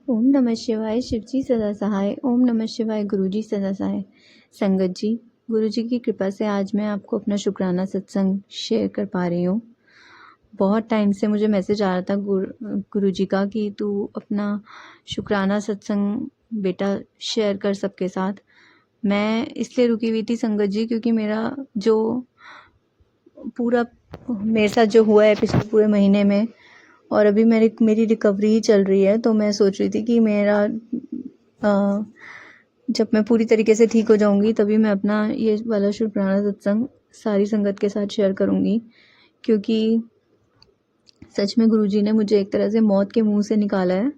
ओम नमः शिवाय। शिवजी सदा सहाय। ओम नमः शिवाय। गुरुजी सदा सहाय। संगत जी, गुरुजी की कृपा से आज मैं आपको अपना शुक्राना सत्संग शेयर कर पा रही हूँ। बहुत टाइम से मुझे मैसेज आ रहा था गुरुजी का कि तू अपना शुक्राना सत्संग बेटा शेयर कर सबके साथ। मैं इसलिए रुकी हुई थी संगत जी, क्योंकि मेरा जो पूरा मेरे साथ जो हुआ है पिछले पूरे महीने में, और अभी मेरी रिकवरी ही चल रही है, तो मैं सोच रही थी कि मेरा जब मैं पूरी तरीके से ठीक हो जाऊंगी तभी मैं अपना ये वाला शुक्राना सत्संग सारी संगत के साथ शेयर करूंगी। क्योंकि सच में गुरुजी ने मुझे एक तरह से मौत के मुंह से निकाला है,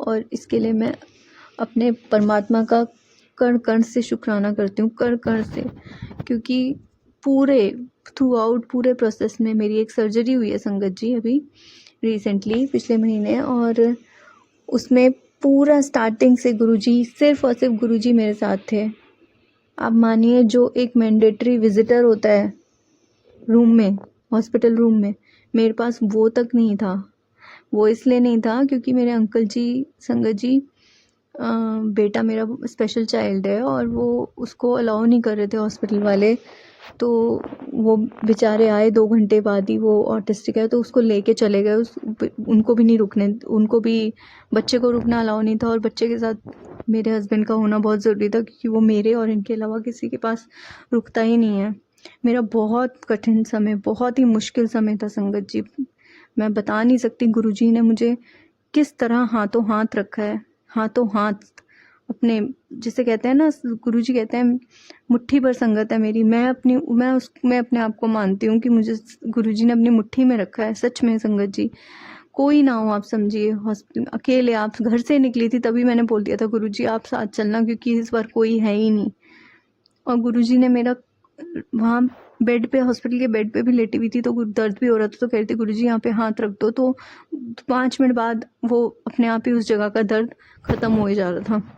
और इसके लिए मैं अपने परमात्मा का कण कण से शुक्राना करती हूँ, कण कण से। क्योंकि पूरे थ्रू आउट पूरे प्रोसेस में मेरी एक सर्जरी हुई है संगत जी अभी रिसेंटली पिछले महीने, और उसमें पूरा स्टार्टिंग से गुरुजी, सिर्फ और सिर्फ गुरुजी मेरे साथ थे। आप मानिए, जो एक मैंडेटरी विजिटर होता है रूम में, हॉस्पिटल रूम में, मेरे पास वो तक नहीं था। वो इसलिए नहीं था क्योंकि मेरे अंकल जी, संगत जी, बेटा मेरा स्पेशल चाइल्ड है, और वो उसको अलाउ नहीं कर रहे थे हॉस्पिटल वाले। तो वो बेचारे आए 2 घंटे बाद ही, वो ऑटिस्टिक है तो उसको लेके चले गए। उनको भी नहीं रुकने, उनको भी बच्चे को रुकना अलाउ नहीं था, और बच्चे के साथ मेरे हस्बैंड का होना बहुत ज़रूरी था, क्योंकि वो मेरे और इनके अलावा किसी के पास रुकता ही नहीं है। मेरा बहुत कठिन समय, बहुत ही मुश्किल समय था संगत जी। मैं बता नहीं सकती गुरुजी ने मुझे किस तरह हाथों हाथ रखा है। हाथों हाथ अपने, जिसे कहते हैं ना, गुरुजी कहते हैं मुट्ठी भर संगत है मेरी। मैं अपने आप को मानती हूँ कि मुझे गुरुजी ने अपनी मुट्ठी में रखा है। सच में संगत जी, कोई ना हो, आप समझिए हॉस्पिटल अकेले, आप घर से निकली थी तभी मैंने बोल दिया था गुरुजी आप साथ चलना, क्योंकि इस बार कोई है ही नहीं। और गुरुजी ने मेरा वहाँ बेड पे, हॉस्पिटल के बेड पे भी लेटी हुई थी, तो दर्द भी हो रहा था, तो कह रही थी गुरुजी यहाँ पे हाथ रख दो, तो 5 मिनट बाद वो अपने आप ही उस जगह का दर्द खत्म हो ही जा रहा था।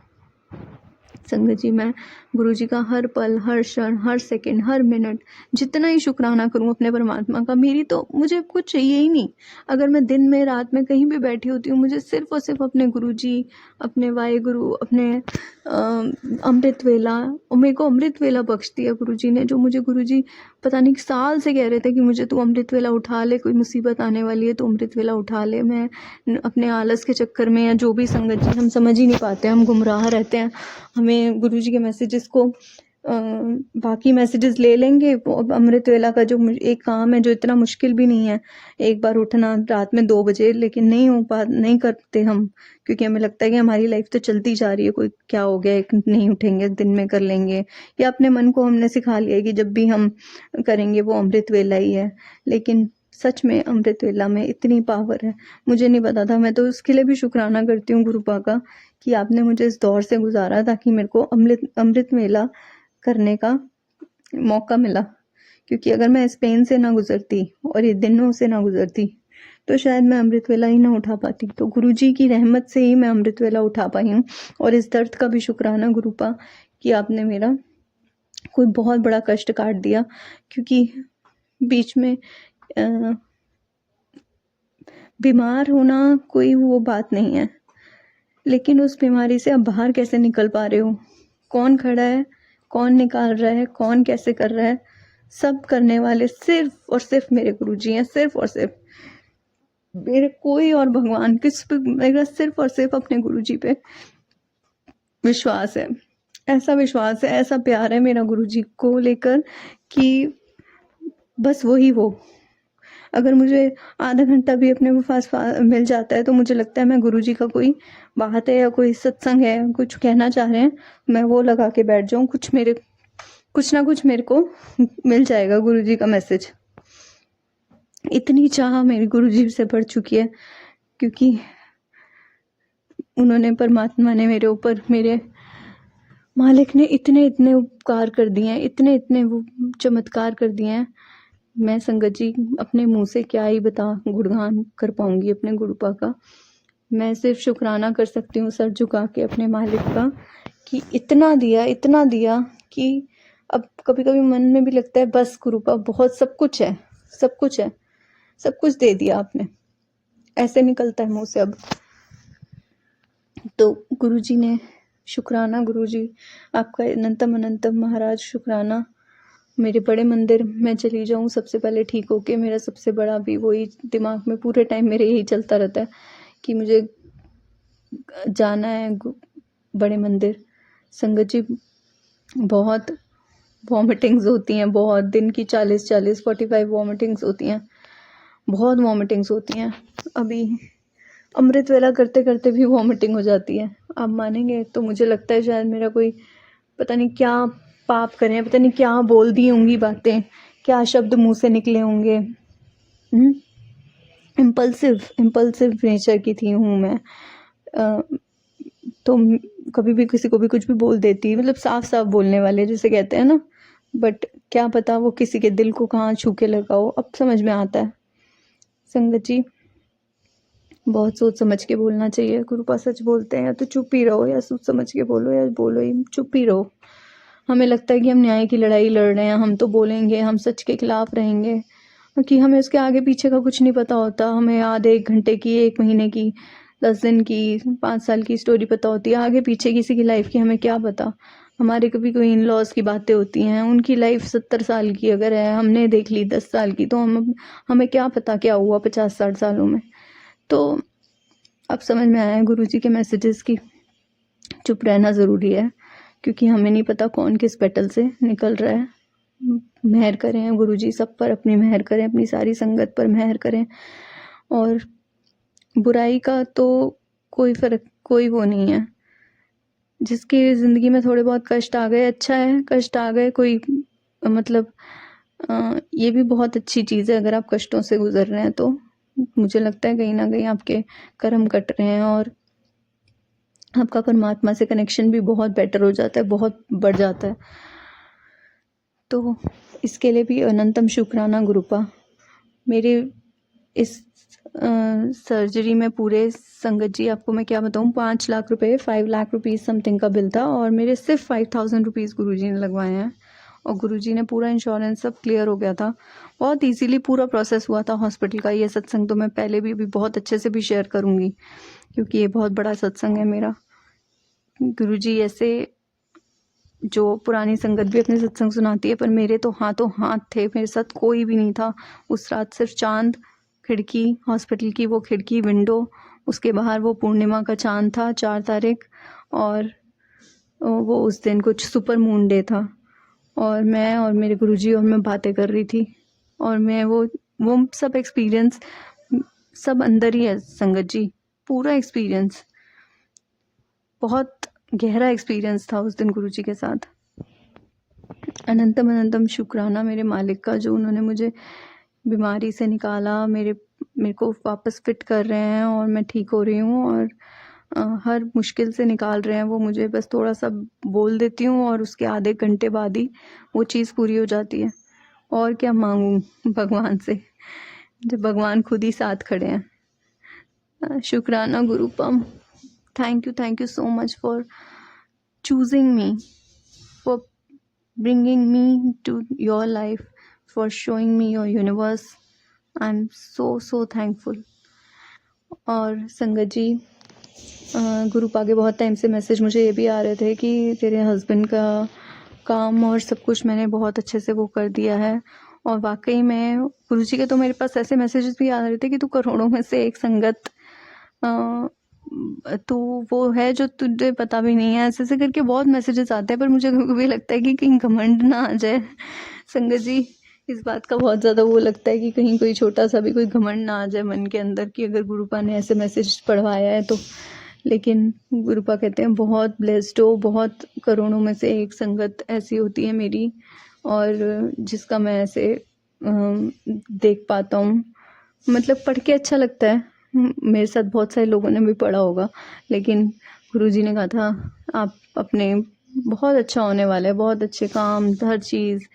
संगत जी, मैं गुरुजी का हर पल, हर क्षण, हर सेकंड, हर मिनट जितना ही शुक्राना करूं अपने परमात्मा का, मुझे कुछ चाहिए ही नहीं। अगर मैं दिन में, रात में कहीं भी बैठी होती हूँ, मुझे सिर्फ और सिर्फ अपने गुरुजी, अपने वाहेगुरु, अपने अमृत वेला, और मेरे को अमृत वेला बख्श दिया गुरुजी ने, जो मुझे गुरुजी पता नहीं साल से कह रहे थे कि मुझे तू अमृत वेला उठा ले, कोई मुसीबत आने वाली है तो अमृत वेला उठा ले। मैं अपने आलस के चक्कर में, या जो भी संगत जी, हम समझ ही नहीं पाते, हम गुमराह रहते हैं। हमें गुरुजी के मैसेजेस को बाकी मैसेजेस ले लेंगे। अमृत वेला का जो एक काम है, जो इतना मुश्किल भी नहीं है, एक बार उठना रात में 2 बजे, लेकिन नहीं करते हम, क्योंकि हमें लगता है कि हमारी लाइफ तो चलती जा रही है, कोई क्या हो गया, एक नहीं उठेंगे, दिन में कर लेंगे, या अपने मन को हमने सिखा लिया है कि जब भी हम करेंगे वो अमृत वेला ही है। लेकिन सच में अमृत वेला में इतनी पावर है, मुझे नहीं पता था। मैं तो उसके लिए भी शुक्राना करती हूँ गुरुपा का, कि आपने मुझे इस दौर से गुजारा ताकि मेरे को अमृत वेला करने का मौका मिला। क्योंकि अगर मैं इस पेन से ना गुजरती और ये दिनों से ना गुजरती, तो शायद मैं अमृत वेला ही ना उठा पाती। तो गुरुजी की रहमत से ही मैं अमृत वेला उठा पाई हूँ। और इस दर्द का भी शुक्राना गुरुपा, कि आपने मेरा कोई बहुत बड़ा कष्ट काट दिया। क्योंकि बीच में बीमार होना कोई वो बात नहीं है, लेकिन उस बीमारी से आप बाहर कैसे निकल पा रहे हो, कौन खड़ा है, कौन निकाल रहा है, कौन कैसे कर रहा है, सब करने वाले सिर्फ और सिर्फ मेरे गुरुजी हैं। सिर्फ और सिर्फ मेरे कोई और भगवान किस पे, मेरा सिर्फ और सिर्फ अपने गुरुजी पे विश्वास है। ऐसा विश्वास है, ऐसा प्यार है मेरा गुरुजी को लेकर, कि बस वही वो। अगर मुझे आधा घंटा भी अपने को पास मिल जाता है, तो मुझे लगता है मैं गुरुजी का कोई बात है या कोई सत्संग है, कुछ कहना चाह रहे हैं, मैं वो लगा के बैठ जाऊं, कुछ ना कुछ मेरे को मिल जाएगा गुरुजी का मैसेज। इतनी चाह मेरी गुरुजी से बढ़ चुकी है, क्योंकि उन्होंने, परमात्मा ने मेरे ऊपर, मेरे मालिक ने इतने इतने उपकार कर दिए हैं, इतने इतने वो चमत्कार कर दिए हैं। मैं संगत जी अपने मुंह से क्या ही गुणगान कर पाऊंगी अपने गुरुपा का। मैं सिर्फ शुक्राना कर सकती हूँ सर झुका के अपने मालिक का, कि इतना दिया कि अब कभी कभी मन में भी लगता है बस गुरुपा बहुत, सब कुछ है, सब कुछ है, सब कुछ दे दिया आपने, ऐसे निकलता है मुंह से अब। तो गुरुजी ने शुक्राना गुरुजी, आपका अनंतम अनंतम महाराज शुक्राना। मेरे बड़े मंदिर मैं चली जाऊँ सबसे पहले ठीक होके। मेरा सबसे बड़ा भी वही दिमाग में पूरे टाइम मेरे यही चलता रहता है कि मुझे जाना है बड़े मंदिर। संगत जी, बहुत वॉमिटिंग्स होती हैं, बहुत दिन की 40-45 वॉमिटिंग्स होती हैं, बहुत वॉमिटिंग्स होती हैं। अभी अमृत वेला करते करते भी वॉमिटिंग हो जाती है, आप मानेंगे? तो मुझे लगता है शायद मेरा कोई पता नहीं क्या पाप करे हैं, पता नहीं क्या बोल दी होंगी बातें, क्या शब्द मुंह से निकले होंगे। इम्पल्सिव नेचर की थी हूँ मैं। तो कभी भी किसी को भी कुछ भी बोल देती, मतलब साफ साफ बोलने वाले जिसे कहते हैं ना, बट क्या पता वो किसी के दिल को कहाँ छू के लगा हो। अब समझ में आता है संगत जी, बहुत सोच समझ के बोलना चाहिए। गुरुपा सच बोलते हैं, या तो चुप ही रहो, या सोच समझ के बोलो, या बोलो ही चुप ही रहो। हमें लगता है कि हम न्याय की लड़ाई लड़ रहे हैं, हम तो बोलेंगे, हम सच के खिलाफ रहेंगे, कि हमें उसके आगे पीछे का कुछ नहीं पता होता। हमें आधे 1 घंटे की, 1 महीने की, 10 दिन की, 5 साल की स्टोरी पता होती है, आगे पीछे किसी की लाइफ की हमें क्या पता। हमारे कभी कोई इन लॉज की बातें होती हैं, उनकी लाइफ 70 साल की अगर है, हमने देख ली 10 साल की, तो हमें क्या पता क्या हुआ 50-60 सालों में। तो अब समझ में आया है गुरुजी के मैसेजेस की चुप रहना ज़रूरी है, क्योंकि हमें नहीं पता कौन किस पेटल से निकल रहा है। मेहर करें गुरुजी सब पर, अपनी मेहर करें, अपनी सारी संगत पर मेहर करें। और बुराई का तो कोई वो नहीं है। जिसकी ज़िंदगी में थोड़े बहुत कष्ट आ गए, अच्छा है, कष्ट आ गए, कोई मतलब ये भी बहुत अच्छी चीज़ है अगर आप कष्टों से गुजर रहे हैं। तो मुझे लगता है कहीं ना कहीं आपके कर्म कट रहे हैं और आपका परमात्मा से कनेक्शन भी बहुत बेटर हो जाता है, बहुत बढ़ जाता है। तो इसके लिए भी अनंतम शुक्राना गुरुपा। मेरे इस सर्जरी में पूरे संगत जी, आपको मैं क्या बताऊँ, 5 लाख रुपए, 5 लाख रुपीज़ समथिंग का बिल था, और मेरे सिर्फ 5000 रुपीज़ गुरुजी ने लगवाए हैं। और गुरुजी ने पूरा इंश्योरेंस सब क्लियर हो गया था, बहुत इजीली पूरा प्रोसेस हुआ था हॉस्पिटल का। ये सत्संग तो मैं पहले भी बहुत अच्छे से भी शेयर करूँगी, क्योंकि ये बहुत बड़ा सत्संग है मेरा। गुरुजी ऐसे, जो पुरानी संगत भी अपने सत्संग सुनाती है, पर मेरे तो हाथों हाथ थे, मेरे साथ कोई भी नहीं था उस रात। सिर्फ चांद, खिड़की, हॉस्पिटल की वो खिड़की, विंडो, उसके बाहर वो पूर्णिमा का चांद था 4 तारीख, और वो उस दिन कुछ सुपर मून डे था, और मैं और मेरे गुरुजी और मैं बातें कर रही थी, और मैं वो सब एक्सपीरियंस सब अंदर ही है संगत जी। पूरा एक्सपीरियंस, बहुत गहरा एक्सपीरियंस था उस दिन गुरुजी के साथ। अनंतम अनंतम शुक्राना मेरे मालिक का, जो उन्होंने मुझे बीमारी से निकाला, मेरे को वापस फिट कर रहे हैं, और मैं ठीक हो रही हूँ, और हर मुश्किल से निकाल रहे हैं वो मुझे। बस थोड़ा सा बोल देती हूँ और उसके आधे घंटे बाद ही वो चीज़ पूरी हो जाती है। और क्या मांगूँ भगवान से, जब भगवान खुद ही साथ खड़े हैं। शुक्राना गुरुपम, thank you so much for choosing me, for bringing me to your life, for showing me your universe. I'm so thankful. और संगत जी, गुरुपा के बहुत टाइम से मैसेज मुझे ये भी आ रहे थे कि तेरे हस्बैंड का काम और सब कुछ मैंने बहुत अच्छे से वो कर दिया है। और वाकई में गुरुजी के तो मेरे पास ऐसे मैसेजेस भी आ रहे थे कि तू करोड़ों में से एक संगत, तो वो है जो तुझे पता भी नहीं है, ऐसे ऐसे करके बहुत मैसेजेस आते हैं। पर मुझे कभी लगता है कि कहीं घमंड ना आ जाए संगत जी, इस बात का बहुत ज़्यादा वो लगता है कि कहीं कोई छोटा सा भी कोई घमंड ना आ जाए मन के अंदर, कि अगर गुरुपा ने ऐसे मैसेज पढ़वाया है तो। लेकिन गुरुपा कहते हैं बहुत ब्लेस्ड हो, बहुत करोड़ों में से एक संगत ऐसी होती है मेरी, और जिसका मैं ऐसे देख पाता हूँ। मतलब पढ़ के अच्छा लगता है। मेरे साथ बहुत सारे लोगों ने भी पढ़ा होगा, लेकिन गुरुजी ने कहा था आप अपने बहुत अच्छा होने वाला है, बहुत अच्छे काम, हर चीज़,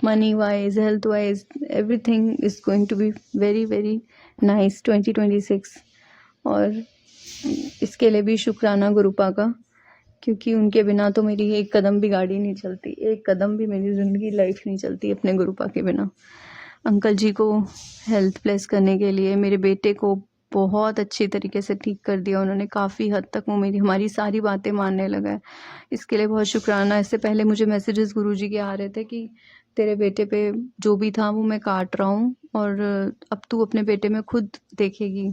money wise, health wise, everything is going to be very very nice 2026। और इसके लिए भी शुक्राना गुरुपा का, क्योंकि उनके बिना तो मेरी एक कदम भी गाड़ी नहीं चलती, एक कदम भी मेरी ज़िंदगी लाइफ नहीं चलती अपने गुरुपा के बिना। अंकल जी को हेल्थ प्लेस करने के लिए, मेरे बेटे को बहुत अच्छी तरीके से ठीक कर दिया उन्होंने, काफ़ी हद तक वो मेरी हमारी सारी बातें मानने लगा है। इसके लिए बहुत शुक्राना। इससे पहले मुझे मैसेजेस गुरुजी के आ रहे थे कि तेरे बेटे पे जो भी था वो मैं काट रहा हूँ और अब तू अपने बेटे में खुद देखेगी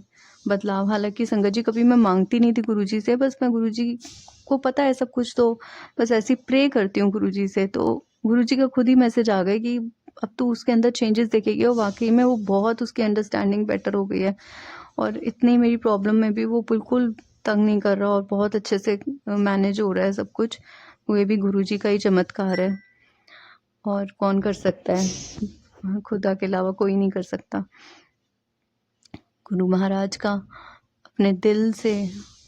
बदलाव। हालाँकि संगत जी कभी मैं माँगती नहीं थी गुरुजी से, बस मैं गुरुजी को पता है सब कुछ, तो बस ऐसे ही प्रे करती हूँ गुरुजी से। तो गुरुजी का खुद ही मैसेज आ गए कि अब तू उसके अंदर चेंजेस देखेगी और वाक़ई में वो बहुत उसकी अंडरस्टैंडिंग बेटर हो गई है और इतनी मेरी प्रॉब्लम में भी वो बिल्कुल तंग नहीं कर रहा और बहुत अच्छे से मैनेज हो रहा है सब कुछ। वो ये भी गुरुजी का ही चमत्कार है और कौन कर सकता है, खुदा के अलावा कोई नहीं कर सकता। गुरु महाराज का अपने दिल से,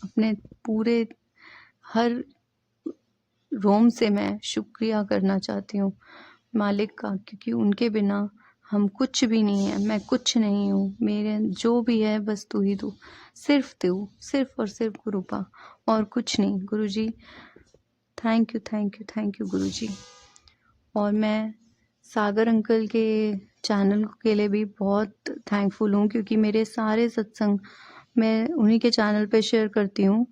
अपने पूरे हर रोम से मैं शुक्रिया करना चाहती हूँ मालिक का, क्योंकि उनके बिना हम कुछ भी नहीं है, मैं कुछ नहीं हूँ, मेरे जो भी है बस तू ही तू, सिर्फ तू, सिर्फ और सिर्फ गुरुपा और कुछ नहीं। Guruji thank you thank you thank you Guruji. और मैं सागर अंकल के चैनल के लिए भी बहुत थैंकफुल हूँ, क्योंकि मेरे सारे सत्संग मैं उन्हीं के चैनल पे शेयर करती हूँ।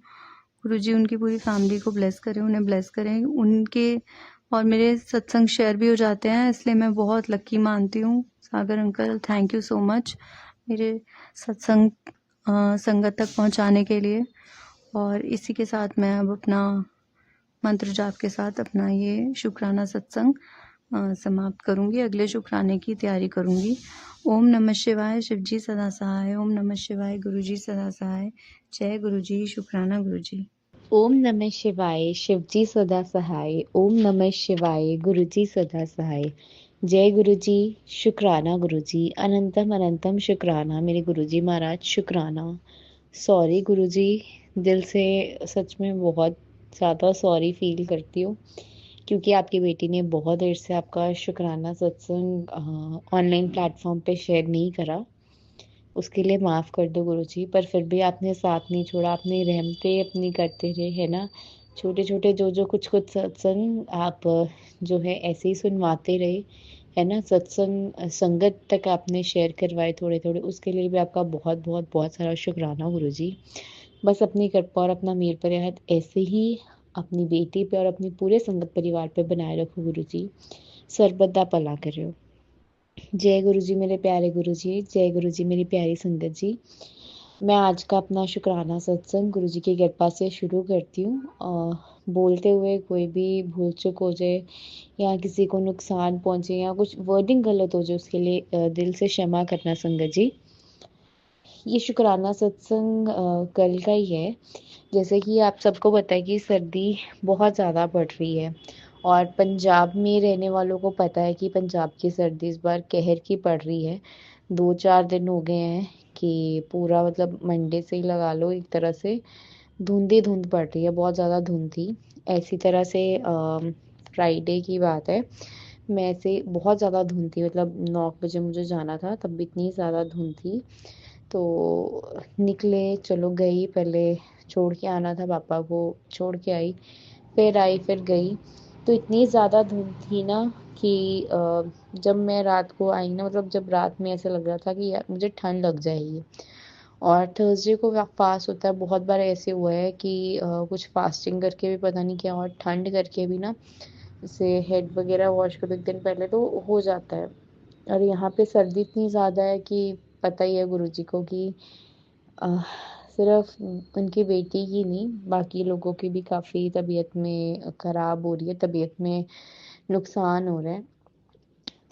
गुरुजी उनकी पूरी फैमिली को ब्लेस करें, उन्हें ब्लेस करें, उनके और मेरे सत्संग शेयर भी हो जाते हैं, इसलिए मैं बहुत लकी मानती हूँ। Sagar uncle thank you so much मेरे सत्संग संगत तक पहुँचाने के लिए। और इसी के साथ मैं अब अपना मंत्र जाप के साथ अपना ये शुक्राना सत्संग समाप्त करूँगी, अगले शुक्राने की तैयारी करूँगी। ओम नमः शिवाय, शिवजी सदा सहाय। ओम नमः शिवाय, गुरुजी सदा सहाय। जय गुरुजी, शुक्राना गुरुजी। ओम नमः शिवाय, शिवजी सदा सहाय। ओम नमः शिवाय, गुरुजी सदा सहाय। जय गुरुजी, शुक्राना गुरुजी, अनंतम अनंतम शुक्राना मेरे गुरुजी महाराज, शुक्राना। सॉरी गुरुजी, दिल से सच में बहुत ज़्यादा सॉरी फील करती हूँ, क्योंकि आपकी बेटी ने बहुत देर से आपका शुक्राना सत्संग ऑनलाइन प्लेटफॉर्म पे शेयर नहीं करा। उसके लिए माफ़ कर दो गुरुजी, पर फिर भी आपने साथ नहीं छोड़ा, आपने रहमतें अपनी करते रहे, है ना। छोटे छोटे जो कुछ कुछ सत्संग आप जो है ऐसे ही सुनवाते रहे, है ना। सत्संग संगत तक आपने शेयर करवाए थोड़े थोड़े, उसके लिए भी आपका बहुत बहुत बहुत सारा शुक्राना गुरुजी। बस अपनी कृपा और अपना मेहर पर ऐसे ही अपनी बेटी पे और अपनी पूरे संगत परिवार पे बनाए रखो गुरुजी, सर्वदा भला करो। जय गुरुजी मेरे प्यारे गुरुजी, जय गुरुजी मेरी प्यारी संगत जी। मैं आज का अपना शुक्राना सत्संग गुरुजी की कृपा से शुरू करती हूँ। बोलते हुए कोई भी भूल चूक हो जाए या किसी को नुकसान पहुंचे या कुछ वर्डिंग गलत हो जाए, उसके लिए दिल से क्षमा करना संगत जी। ये शुक्राना सत्संग कल का ही है। जैसे कि आप सबको पता है कि सर्दी बहुत ज़्यादा बढ़ रही है और पंजाब में रहने वालों को पता है कि पंजाब की सर्दी इस बार कहर की पड़ रही है। 2-4 दिन हो गए हैं कि पूरा मतलब मंडे से ही लगा लो, एक तरह से धुंध ही धुंध पड़ रही है, बहुत ज़्यादा धुंध थी। ऐसी तरह से फ्राइडे की बात है, मैं ऐसे बहुत ज़्यादा धुंध थी, मतलब 9 बजे मुझे जाना था, तब भी इतनी ज़्यादा धुंध थी। तो निकले, चलो गई, पहले छोड़ के आना था पापा को, छोड़ के आई, फिर आई, फिर गई। तो इतनी ज़्यादा धुंध थी ना कि जब मैं रात को आई ना, मतलब जब रात में ऐसा लग रहा था कि यार मुझे ठंड लग जाएगी। और थर्सडे को फास्ट होता है, बहुत बार ऐसे हुआ है कि कुछ फास्टिंग करके भी पता नहीं क्या, और ठंड करके भी ना, जैसे हेड वगैरह वॉश करो एक दिन पहले तो हो जाता है। और यहाँ पे सर्दी इतनी ज़्यादा है कि पता ही है गुरुजी को कि अ, सिर्फ उनकी बेटी की नहीं, बाकी लोगों की भी काफ़ी तबीयत में ख़राब हो रही है, तबीयत में नुकसान हो रहा है।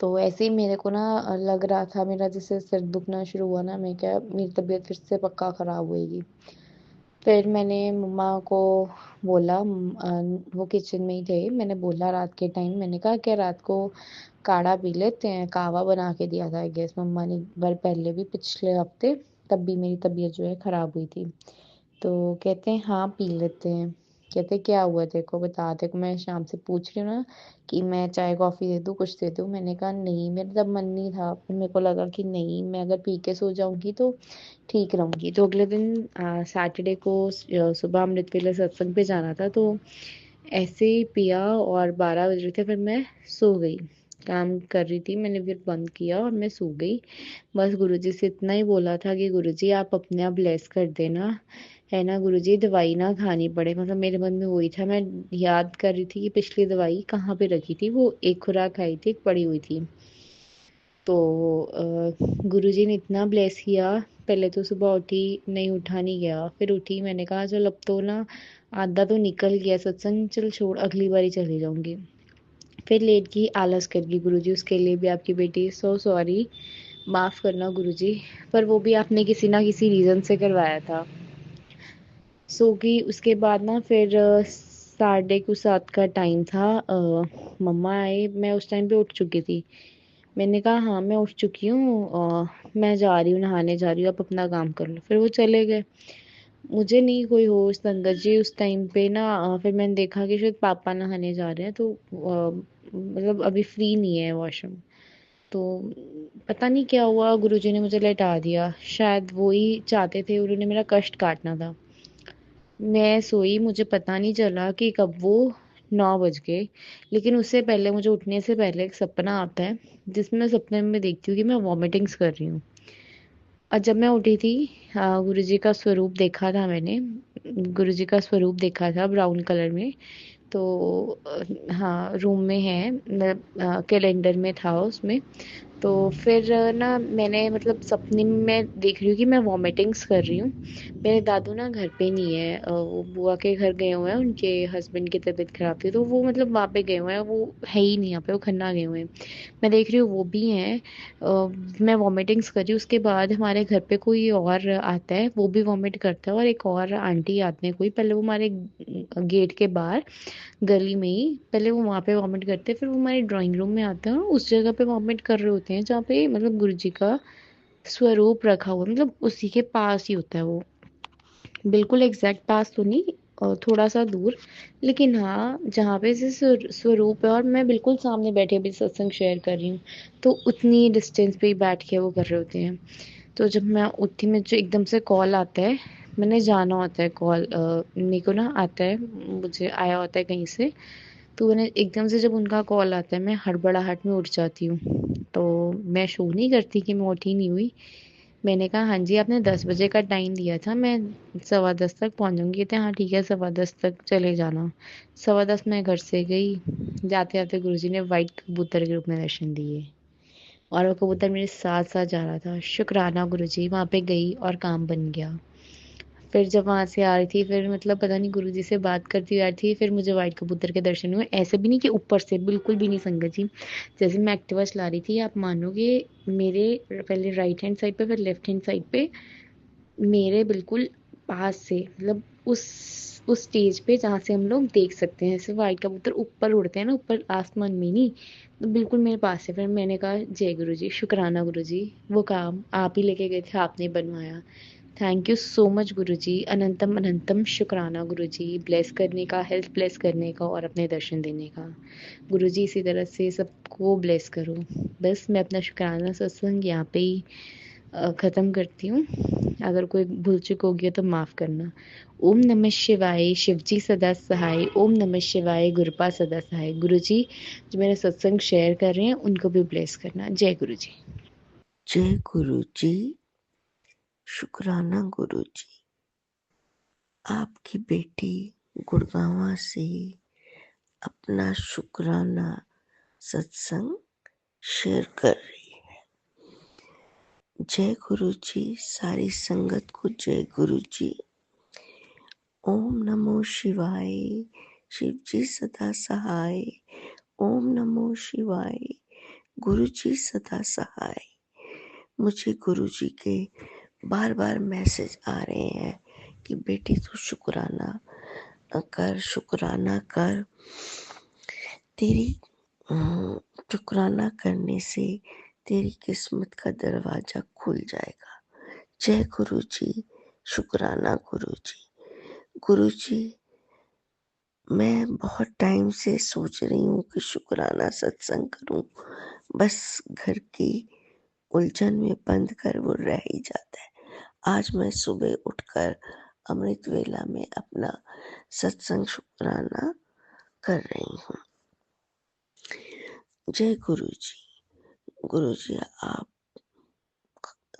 तो ऐसे ही मेरे को ना लग रहा था, मेरा जैसे सिर दुखना शुरू हुआ ना, मैं क्या मेरी तबीयत फिर से पक्का ख़राब होएगी। फिर मैंने मम्मा को बोला, वो किचन में ही थे, मैंने बोला रात के टाइम, मैंने कहा क्या रात को काढ़ा पी लेते हैं। कहवा बना के दिया था आई गेस मम्मा ने एक बार पहले भी, पिछले हफ्ते, तब भी मेरी तबीयत जो है ख़राब हुई थी। तो कहते हैं हाँ पी लेते हैं। कहते क्या हुआ तेरे को बता, तेरे को मैं शाम से पूछ रही हूँ ना कि मैं चाय कॉफ़ी दे दूँ, कुछ दे दूँ। मैंने कहा नहीं, मेरा तब मन नहीं था, फिर मेरे को लगा कि नहीं, मैं अगर पी के सो जाऊँगी तो ठीक रहूँगी। तो अगले दिन सैटरडे को सुबह अमृत वेला सत्संग पे जाना था, तो ऐसे ही पिया और 12 बज रहे थे, फिर मैं सो गई। काम कर रही थी, मैंने फिर बंद किया और मैं सो गई। बस गुरुजी से इतना ही बोला था कि गुरुजी आप अपने आप ब्लेस कर देना, है ना गुरुजी, दवाई ना खानी पड़े। मतलब मेरे मन में वही था, मैं याद कर रही थी कि पिछली दवाई कहाँ पे रखी थी, वो एक खुराक खाई थी, एक पड़ी हुई थी। तो गुरुजी ने इतना ब्लेस किया। पहले तो सुबह उठी, नहीं उठा नहीं गया, फिर उठी, मैंने कहा चल अब तो ना आधा तो निकल गया सत्संग, चल छोड़ अगली बारी चली जाऊंगी। फिर लेट गई, आलस कर गई गुरुजी, उसके लिए भी आपकी बेटी सो सॉरी, माफ करना गुरुजी, पर वो भी आपने किसी ना किसी रीजन से करवाया था। सो गई। उसके बाद ना फिर 6:30 का टाइम था, मम्मा आए, मैं उस टाइम पे उठ चुकी थी। मैंने कहा हाँ मैं उठ चुकी हूँ, मैं जा रही हूँ, नहाने जा रही हूँ, आप अपना काम कर लो। फिर वो चले गए, मुझे नहीं कोई होश संगत जी उस टाइम पे ना। फिर मैंने देखा कि शायद पापा नहाने जा रहे हैं, तो मतलब अभी फ्री नहीं है वॉशरूम। तो पता नहीं क्या हुआ, गुरुजी ने मुझे लेटा दिया, शायद वो ही चाहते थे, उन्होंने मेरा कष्ट काटना था। मैं सोई, मुझे पता नहीं चला कि कब वो 9 बज गए। लेकिन उससे पहले, मुझे उठने से पहले एक सपना आता है, जिसमें मैं सपने में देखती हूँ कि मैं वॉमिटिंग्स कर रही हूँ। और जब मैं उठी थी, गुरुजी का स्वरूप देखा था मैंने, गुरुजी का स्वरूप देखा था ब्राउन कलर में। तो हाँ रूम में है, मतलब कैलेंडर में था उसमें। तो फिर ना मैंने मतलब सपने में मैं देख रही हूँ कि मैं वॉमिटिंग्स कर रही हूँ। मेरे दादू ना घर पे नहीं है, वो बुआ के घर गए हुए हैं, उनके हस्बैंड की तबीयत खराब थी, तो वो मतलब वहाँ पे गए हुए हैं, वो है ही नहीं यहाँ पे, वो खन्ना गए हुए हैं। मैं देख रही हूँ वो भी हैं, मैं वॉमिटिंग्स कर रही हूँ। उसके बाद हमारे घर पे कोई और आता है, वो भी वॉमिट करता है, और एक और आंटी आते हैं कोई, पहले वो हमारे गेट के बाहर गली में ही, पहले वो वहाँ पे वॉमिट करते हैं, फिर वो हमारे ड्राइंग रूम में आते हैं और उस जगह पे वॉमिट कर रहे होते हैं जहाँ पे मतलब गुरु जी का स्वरूप रखा हुआ, मतलब उसी के पास ही होता है वो, बिल्कुल एग्जैक्ट पास तो नहीं, और थोड़ा सा दूर, लेकिन हाँ जहाँ पे से स्वरूप है, और मैं बिल्कुल सामने बैठे भी सत्संग शेयर कर रही हूँ, तो उतनी डिस्टेंस पे ही बैठ के वो कर रहे होते हैं। तो जब मैं उठी, मुझे एकदम से कॉल आता है, मैंने जाना होता है कॉल, मेरे को ना आता है, मुझे आया होता है कहीं से। तो मैंने एकदम से, जब उनका कॉल आता है, मैं हड़बड़ाहट में उठ जाती हूँ। तो मैं शो नहीं करती कि मैं उठी नहीं हुई। मैंने कहा हाँ जी, आपने 10 बजे का टाइम दिया था, मैं 10:15 तक पहुँच जाऊँगी। कहते हैं हाँ ठीक है, 10:15 तक चले जाना। 10:15 मैं घर से गई, जाते जाते गुरुजी ने वाइट कबूतर के रूप में दर्शन दिए, और वो कबूतर मेरे साथ साथ जा रहा था। शुक्राना गुरुजी, वहाँ पे गई और काम बन गया। फिर जब वहाँ से आ रही थी, फिर मतलब पता नहीं गुरुजी से बात करती आ रही थी, फिर मुझे व्हाइट कबूतर के दर्शन हुए। ऐसे भी नहीं कि ऊपर से, बिल्कुल भी नहीं संगत जी। जैसे मैं एक्टिवा चला रही थी, आप मानोगे, मेरे पहले राइट हैंड साइड पे, फिर लेफ्ट हैंड साइड पे, मेरे बिल्कुल पास से, मतलब उस स्टेज पे जहाँ से हम लोग देख सकते हैं, जैसे व्हाइट कबूतर ऊपर उड़ते हैं ना, ऊपर आसमान में नहीं, तो बिल्कुल मेरे पास से। फिर मैंने कहा जय गुरु जी, शुक्राना गुरु जी, वो काम आप ही लेके गए थे, आपने बनवाया। थैंक यू सो मच गुरु जी, अनंतम अनंतम शुक्राना गुरु जी, ब्लेस करने का, हेल्थ ब्लेस करने का, और अपने दर्शन देने का। गुरु जी इसी तरह से सबको ब्लेस करो। बस मैं अपना शुक्राना सत्संग यहाँ पे ही ख़त्म करती हूँ। अगर कोई भूल चूक होगी तो माफ़ करना। ओम नमः शिवाय, शिवजी सदा सहाय। ओम नमः शिवाय, गुरुपा सदा सहाय। गुरु जी जो मेरा सत्संग शेयर कर रहे हैं, उनको भी ब्लेस करना। जय गुरु जी। जय गुरु जी। शुक्राना गुरु जी। आपकी बेटी गुड़गांव से अपना शुक्राना सत्संग शेयर कर रही है। जय गुरु जी। सारी संगत को जय गुरु जी। ओम नमो शिवाय, शिव जी सदा सहाय। ओम नमो शिवाय, गुरु जी सदा सहाय। मुझे गुरु जी के बार बार मैसेज आ रहे हैं कि बेटी तू शुक्राना कर, शुक्राना कर। तेरी शुक्राना करने से तेरी किस्मत का दरवाजा खुल जाएगा। जय गुरु जी। शुक्राना गुरु जी। गुरु जी, मैं बहुत टाइम से सोच रही हूँ कि शुक्राना सत्संग करूं, बस घर की उलझन में बंद कर वो रह ही जाता है। आज मैं सुबह उठकर अमृत वेला में अपना सत्संग शुक्राना कर रही हूँ। जय गुरु जी। गुरु जी, आप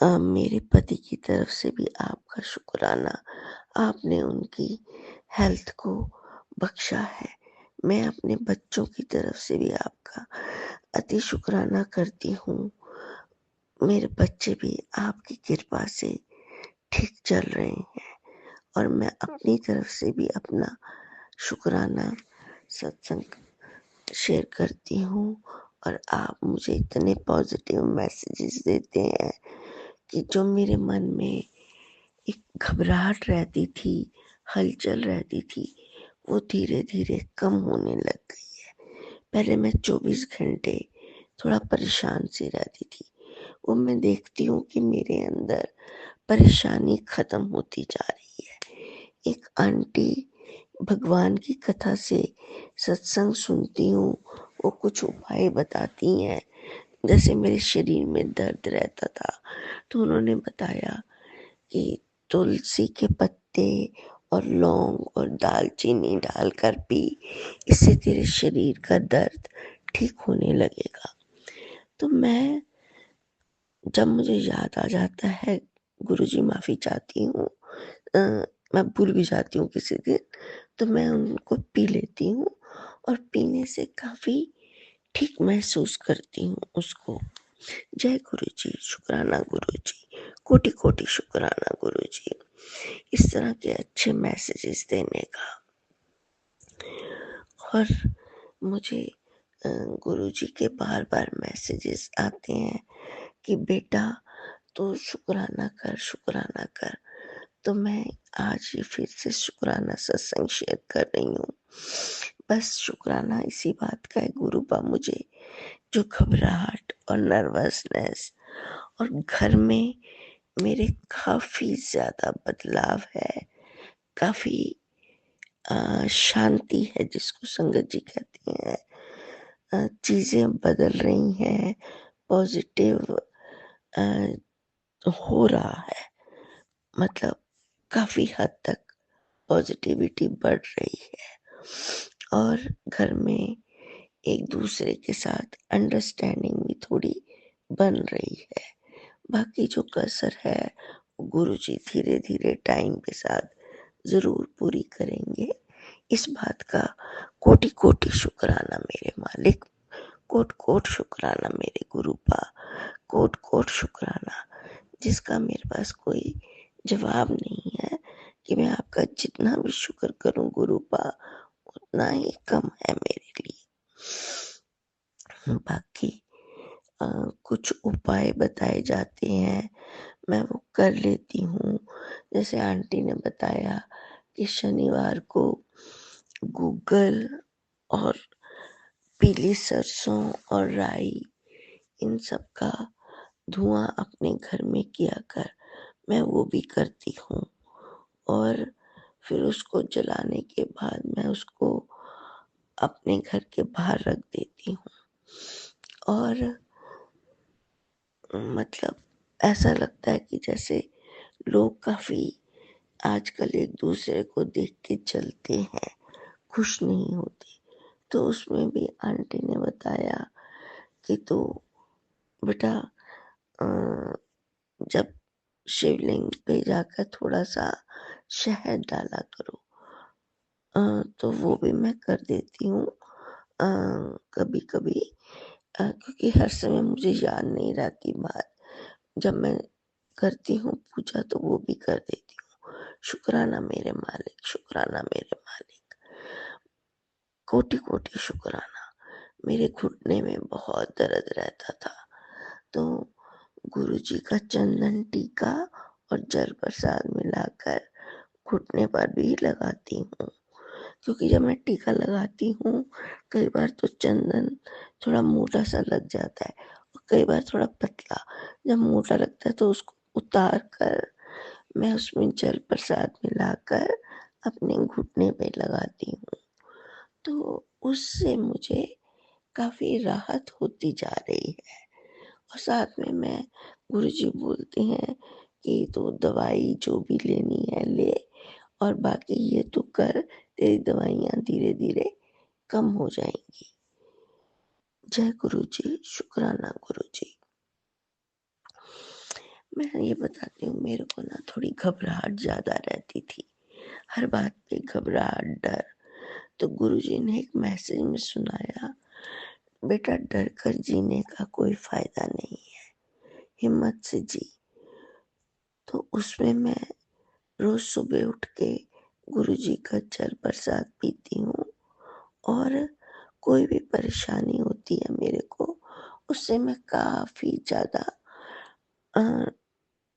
मेरे पति की तरफ से भी आपका शुक्राना, आपने उनकी हेल्थ को बख्शा है। मैं अपने बच्चों की तरफ से भी आपका अति शुक्राना करती हूँ। मेरे बच्चे भी आपकी कृपा से ठीक चल रहे हैं और मैं अपनी तरफ से भी अपना शुक्राना सत्संग शेयर करती हूँ। और आप मुझे इतने पॉजिटिव मैसेजेस देते हैं कि जो मेरे मन में एक घबराहट रहती थी, हलचल रहती थी, वो धीरे-धीरे कम होने लग गई है। पहले मैं 24 घंटे थोड़ा परेशान सी रहती थी। वो मैं देखती हूँ कि मेरे अंदर परेशानी खत्म होती जा रही है। एक आंटी भगवान की कथा से सत्संग सुनती हूँ, वो कुछ उपाय बताती हैं। जैसे मेरे शरीर में दर्द रहता था, तो उन्होंने बताया कि तुलसी के पत्ते और लौंग और दालचीनी डालकर पी, इससे तेरे शरीर का दर्द ठीक होने लगेगा। तो जब मुझे याद आ जाता है, गुरुजी माफ़ी चाहती हूँ, मैं भूल भी जाती हूँ किसी दिन, तो मैं उनको पी लेती हूँ और पीने से काफ़ी ठीक महसूस करती हूँ उसको। जय गुरुजी, शुक्राना गुरुजी, कोटि-कोटि शुक्राना गुरुजी, इस तरह के अच्छे मैसेजेस देने का। और मुझे गुरुजी के बार-बार मैसेजेस आते हैं कि बेटा तू शुक्राना कर, शुक्राना कर। तो मैं आज ये फिर से शुक्राना सत्संग शेयर कर रही हूँ। बस शुक्राना इसी बात का है, गुरुबा मुझे जो घबराहट और नर्वसनेस और घर में मेरे काफ़ी ज़्यादा बदलाव है, काफ़ी शांति है जिसको संगत जी कहती हैं। चीज़ें बदल रही हैं, पॉजिटिव हो रहा है, मतलब काफ़ी हद तक पॉजिटिविटी बढ़ रही है और घर में एक दूसरे के साथ अंडरस्टैंडिंग भी थोड़ी बन रही है। बाकी जो कसर है वो गुरुजी धीरे-धीरे टाइम के साथ ज़रूर पूरी करेंगे। इस बात का कोटि-कोटि शुक्राना मेरे मालिक, कोट-कोट शुक्राना मेरे गुरुपा, कोट-कोट शुक्राना, जिसका मेरे पास कोई जवाब नहीं है कि मैं आपका जितना भी शुक्र करूँ गुरुपा, उतना ही कम है मेरे लिए। बाकी कुछ उपाय बताए जाते हैं, मैं वो कर लेती हूँ। जैसे आंटी ने बताया कि शनिवार को गूगल और पीली सरसों और राई, इन सब का धुआं अपने घर में किया कर, मैं वो भी करती हूँ। और फिर उसको जलाने के बाद मैं उसको अपने घर के बाहर रख देती हूँ। और मतलब ऐसा लगता है कि जैसे लोग काफ़ी आजकल एक दूसरे को देख के जलते हैं, खुश नहीं होते। तो उसमें भी आंटी ने बताया कि तो बेटा अ, जब शिवलिंग पे जाकर थोड़ा-सा शहद डाला करो। तो वो भी मैं कर देती हूँ कभी-कभी, क्योंकि हर समय मुझे याद नहीं रहती बात। जब मैं करती हूँ पूजा तो वो भी कर देती हूँ। शुक्राना मेरे मालिक, शुक्राना मेरे मालिक, कोटि-कोटि शुक्राना। मेरे घुटने में बहुत दर्द रहता था, तो गुरुजी का चंदन टीका और जल प्रसाद मिलाकर घुटने पर भी लगाती हूँ। क्योंकि जब मैं टीका लगाती हूँ, कई बार तो चंदन थोड़ा मोटा सा लग जाता है और कई बार थोड़ा पतला। जब मोटा लगता है तो उसको उतार कर मैं उसमें जल प्रसाद मिलाकर अपने घुटने पे लगाती हूँ। तो उससे मुझे काफ़ी राहत होती जा रही है। और साथ में मैं, गुरुजी बोलते हैं कि तो दवाई जो भी लेनी है ले, और बाकी ये तू कर, तेरी दवाइयाँ धीरे-धीरे कम हो जाएँगी। जय गुरु जी, शुक्राना गुरु जी। मैं ये बताती हूँ, मेरे को ना थोड़ी घबराहट ज़्यादा रहती थी, हर बात पे घबराहट, डर। तो गुरुजी ने एक मैसेज में सुनाया, बेटा डर कर जीने का कोई फायदा नहीं है, हिम्मत से जी। तो उसमें मैं रोज सुबह उठ के गुरुजी का जल प्रसाद पीती हूँ, और कोई भी परेशानी होती है मेरे को, उससे मैं काफी ज्यादा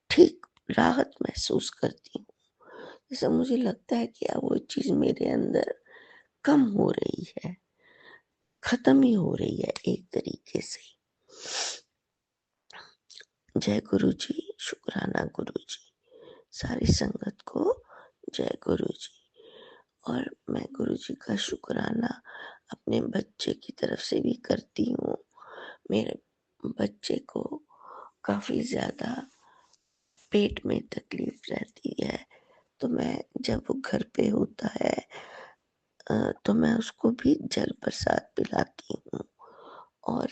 ठीक राहत महसूस करती हूँ। जैसे मुझे लगता है कि अब वो चीज मेरे अंदर कम हो रही है, खत्म ही हो रही है एक तरीके से। जय गुरु जी, शुक्राना गुरु जी, सारी संगत को जय गुरु जी। और मैं गुरु जी का शुक्राना अपने बच्चे की तरफ से भी करती हूँ। मेरे बच्चे को काफी ज्यादा पेट में तकलीफ रहती है, तो मैं जब वो घर पे होता है तो मैं उसको भी जल प्रसाद पिलाती हूँ। और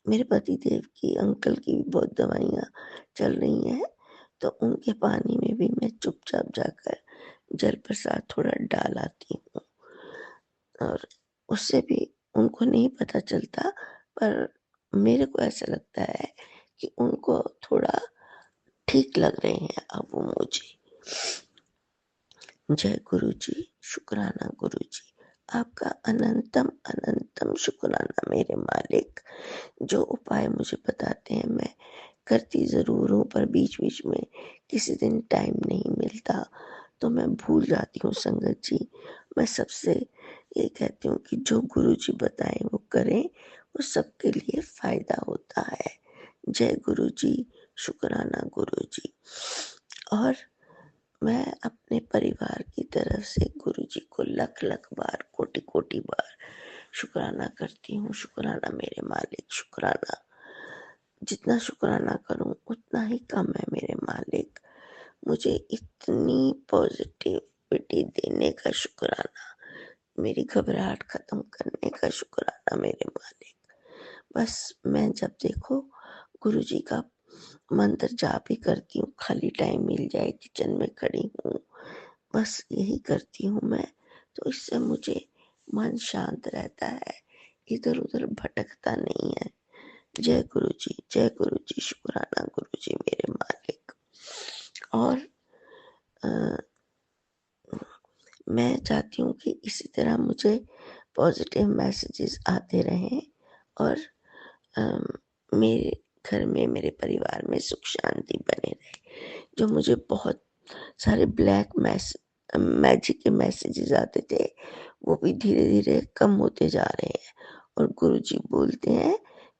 मेरे पति देव की, अंकल की भी बहुत दवाइयाँ चल रही हैं, तो उनके पानी में भी मैं चुपचाप जाकर जल प्रसाद थोड़ा डाल आती हूँ। और उससे भी उनको नहीं पता चलता, पर मेरे को ऐसा लगता है कि उनको थोड़ा ठीक लग रहे हैं अब वो मुझे। जय गुरु जी, शुक्राना गुरु जी, आपका अनंतम अनंतम शुक्राना मेरे मालिक। जो उपाय मुझे बताते हैं मैं करती जरूर हूँ, पर बीच बीच में किसी दिन टाइम नहीं मिलता तो मैं भूल जाती हूँ संगत जी। मैं सबसे ये कहती हूँ कि जो गुरु जी बताएं वो करें, वो सबके लिए फायदा होता है। जय गुरु जी, शुक्राना गुरु जी। और मैं अपने परिवार की तरफ से गुरु जी को लख लख बार, कोटि कोटि बार शुक्राना करती हूँ। शुक्राना मेरे मालिक, शुक्राना। जितना शुक्राना करूं उतना ही कम है मेरे मालिक। मुझे इतनी पॉजिटिविटी देने का शुक्राना, मेरी घबराहट खत्म करने का शुक्राना मेरे मालिक। बस मैं जब देखो गुरु जी का मंत्र जाप ही करती हूँ, खाली टाइम मिल जाए, किचन में खड़ी हूँ, बस यही करती हूँ मैं। तो इससे मुझे मन शांत रहता है, इधर उधर भटकता नहीं है। जय गुरु जी, जय गुरु जी, शुक्राना गुरु जी मेरे मालिक। और मैं चाहती हूँ कि इसी तरह मुझे पॉजिटिव मैसेजेस आते रहें, और मेरे घर में, मेरे परिवार में सुख शांति बने रहे। जो मुझे बहुत सारे ब्लैक मैजिक के मैसेजेस आते थे, वो भी धीरे धीरे कम होते जा रहे हैं, और गुरुजी बोलते हैं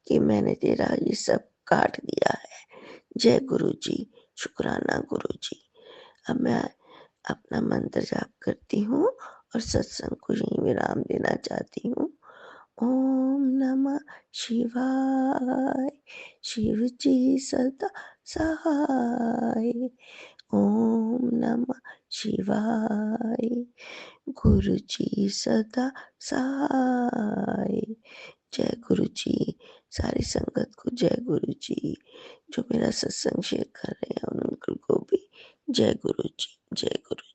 कि मैंने तेरा ये सब काट दिया है। जय गुरु जी, शुक्राना गुरु जी। अब मैं अपना मंत्र जाप करती हूँ और सत्संग को यहीं विराम देना चाहती हूँ। ओम नमः शिवाय, शिव जी सदा सहाय। ओम नमः शिवाय, गुरु जी सदा सहाय। जय गुरु जी, सारी संगत को जय गुरु जी। जो मेरा सत्संग शेयर कर रहे हैं उन अंकल को भी जय गुरु जी, जय गुरु जी।